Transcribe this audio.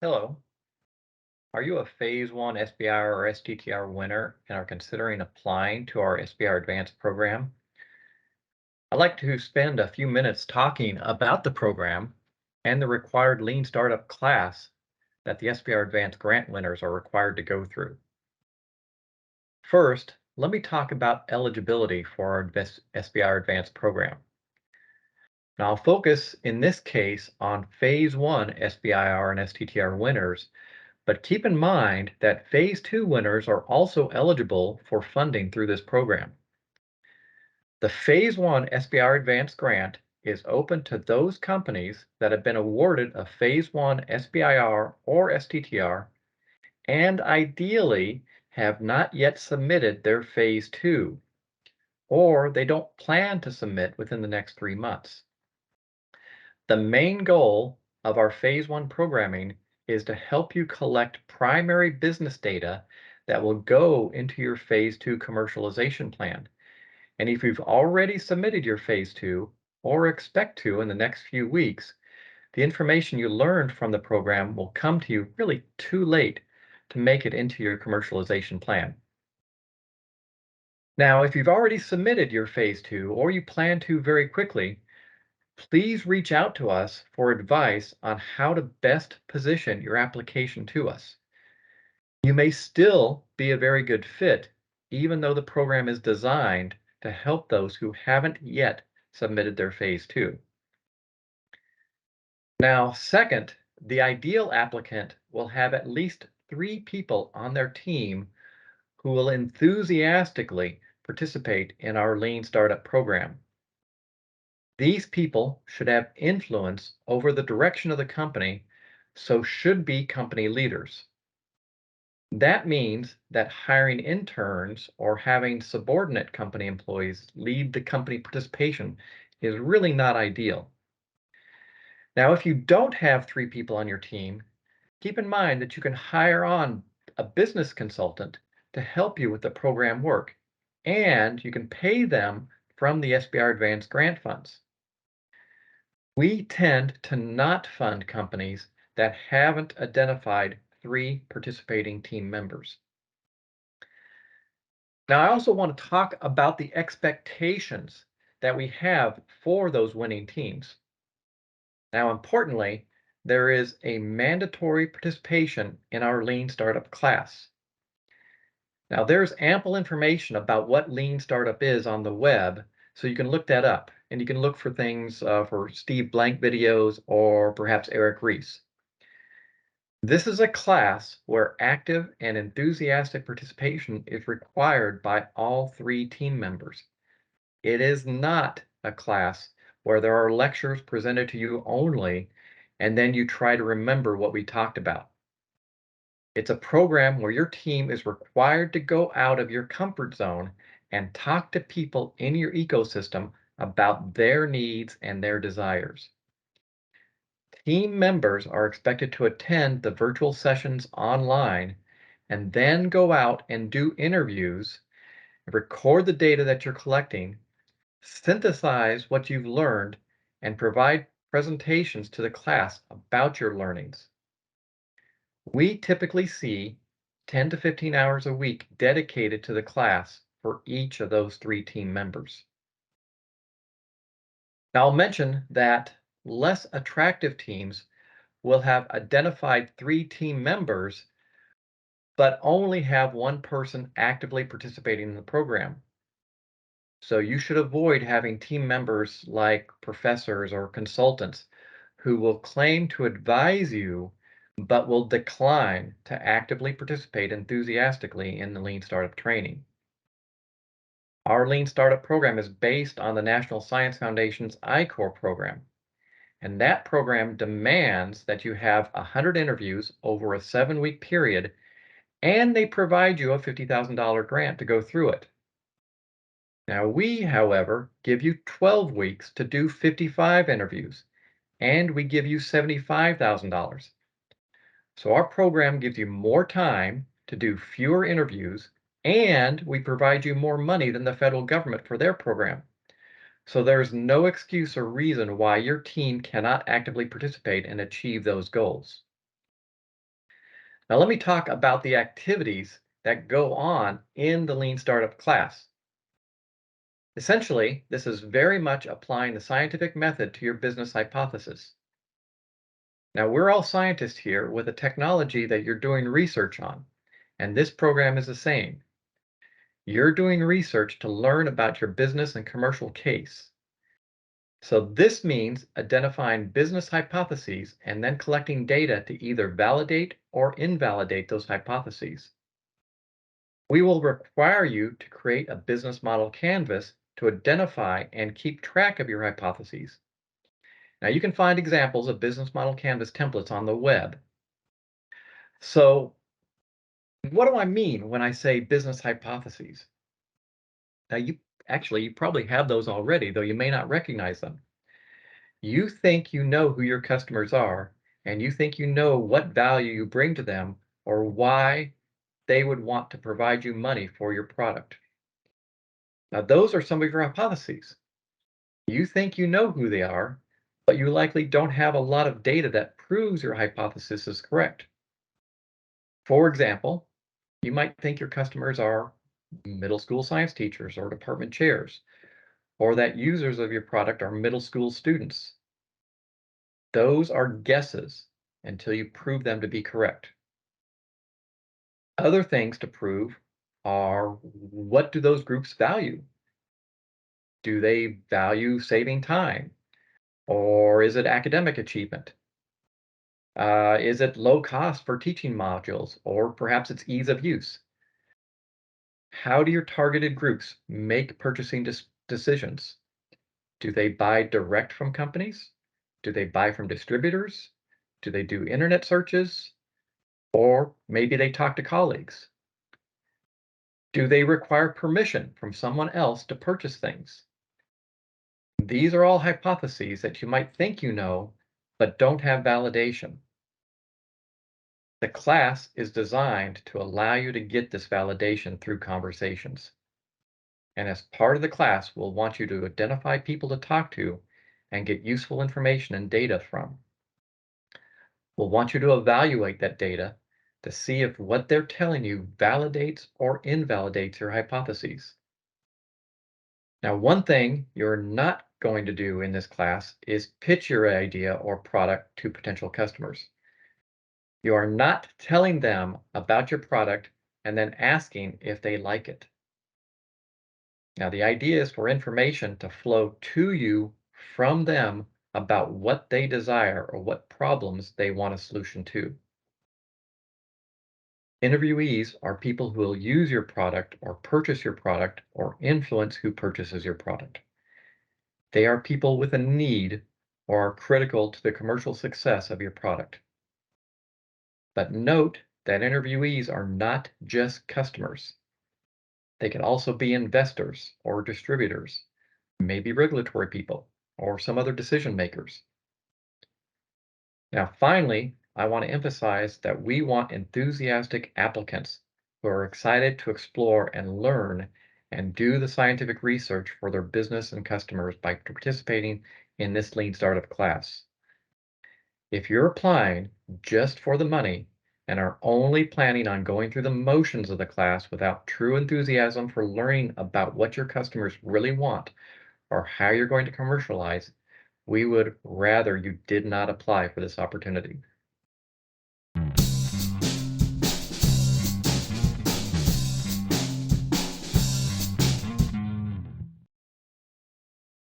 Hello. Are you a Phase I SBIR or STTR winner and are considering applying to our SBIR Advanced program? I'd like to spend a few minutes talking about the program and the required Lean Startup class that the SBIR Advanced grant winners are required to go through. First, let me talk about eligibility for our SBIR Advanced program. Now, I'll focus in this case on Phase I SBIR and STTR winners. But keep in mind that Phase II winners are also eligible for funding through this program. The Phase I SBIR Advanced Grant is open to those companies that have been awarded a Phase I SBIR or STTR and ideally have not yet submitted their Phase II, or they don't plan to submit within the next 3 months. The main goal of our Phase I programming is to help you collect primary business data that will go into your Phase II commercialization plan. And if you've already submitted your Phase II or expect to in the next few weeks, the information you learned from the program will come to you really too late to make it into your commercialization plan. Now, if you've already submitted your Phase II or you plan to very quickly, please reach out to us for advice on how to best position your application to us. You may still be a very good fit, even though the program is designed to help those who haven't yet submitted their Phase II. Now, second, the ideal applicant will have at least 3 people on their team who will enthusiastically participate in our Lean Startup program. These people should have influence over the direction of the company, so should be company leaders. That means that hiring interns or having subordinate company employees lead the company participation is really not ideal. Now, if you don't have 3 people on your team, keep in mind that you can hire on a business consultant to help you with the program work, and you can pay them from the SBIR Advanced Grant Funds. We tend to not fund companies that haven't identified 3 participating team members. Now, I also want to talk about the expectations that we have for those winning teams. Now, importantly, there is a mandatory participation in our Lean Startup class. Now, there's ample information about what Lean Startup is on the web, so you can look that up. And you can look for things for Steve Blank videos or perhaps Eric Ries. This is a class where active and enthusiastic participation is required by all 3 team members. It is not a class where there are lectures presented to you only, and then you try to remember what we talked about. It's a program where your team is required to go out of your comfort zone and talk to people in your ecosystem about their needs and their desires. Team members are expected to attend the virtual sessions online and then go out and do interviews, record the data that you're collecting, synthesize what you've learned, and provide presentations to the class about your learnings. We typically see 10 to 15 hours a week dedicated to the class for each of those 3 team members. Now, I'll mention that less attractive teams will have identified 3 team members, but only have 1 person actively participating in the program. So you should avoid having team members like professors or consultants who will claim to advise you, but will decline to actively participate enthusiastically in the Lean Startup training. Our Lean Startup program is based on the National Science Foundation's I-Corps program. And that program demands that you have 100 interviews over a 7-week period, and they provide you a $50,000 grant to go through it. Now, we, however, give you 12 weeks to do 55 interviews, and we give you $75,000. So our program gives you more time to do fewer interviews, and we provide you more money than the federal government for their program. So there's no excuse or reason why your team cannot actively participate and achieve those goals. Now, let me talk about the activities that go on in the Lean Startup class. Essentially, this is very much applying the scientific method to your business hypothesis. Now, we're all scientists here with a technology that you're doing research on, and this program is the same. You're doing research to learn about your business and commercial case. So this means identifying business hypotheses and then collecting data to either validate or invalidate those hypotheses. We will require you to create a business model canvas to identify and keep track of your hypotheses. Now, you can find examples of business model canvas templates on the web. So, what do I mean when I say business hypotheses? Now, you probably have those already, though you may not recognize them. You think you know who your customers are, and you think you know what value you bring to them or why they would want to provide you money for your product. Now, those are some of your hypotheses. You think you know who they are, but you likely don't have a lot of data that proves your hypothesis is correct. For example, you might think your customers are middle school science teachers or department chairs, or that users of your product are middle school students. Those are guesses until you prove them to be correct. Other things to prove are, what do those groups value? Do they value saving time? Or is it academic achievement? Is it low cost for teaching modules? Or perhaps it's ease of use? How do your targeted groups make purchasing decisions? Do they buy direct from companies? Do they buy from distributors? Do they do internet searches? Or maybe they talk to colleagues. Do they require permission from someone else to purchase things? These are all hypotheses that you might think you know, but don't have validation. The class is designed to allow you to get this validation through conversations. And as part of the class, we'll want you to identify people to talk to and get useful information and data from. We'll want you to evaluate that data to see if what they're telling you validates or invalidates your hypotheses. Now, one thing you're not going to do in this class is pitch your idea or product to potential customers. You are not telling them about your product and then asking if they like it. Now, the idea is for information to flow to you from them about what they desire or what problems they want a solution to. Interviewees are people who will use your product or purchase your product or influence who purchases your product. They are people with a need or are critical to the commercial success of your product. But note that interviewees are not just customers. They can also be investors or distributors, maybe regulatory people, or some other decision makers. Now, finally, I want to emphasize that we want enthusiastic applicants who are excited to explore and learn and do the scientific research for their business and customers by participating in this Lean Startup class. If you're applying just for the money and are only planning on going through the motions of the class without true enthusiasm for learning about what your customers really want or how you're going to commercialize, we would rather you did not apply for this opportunity.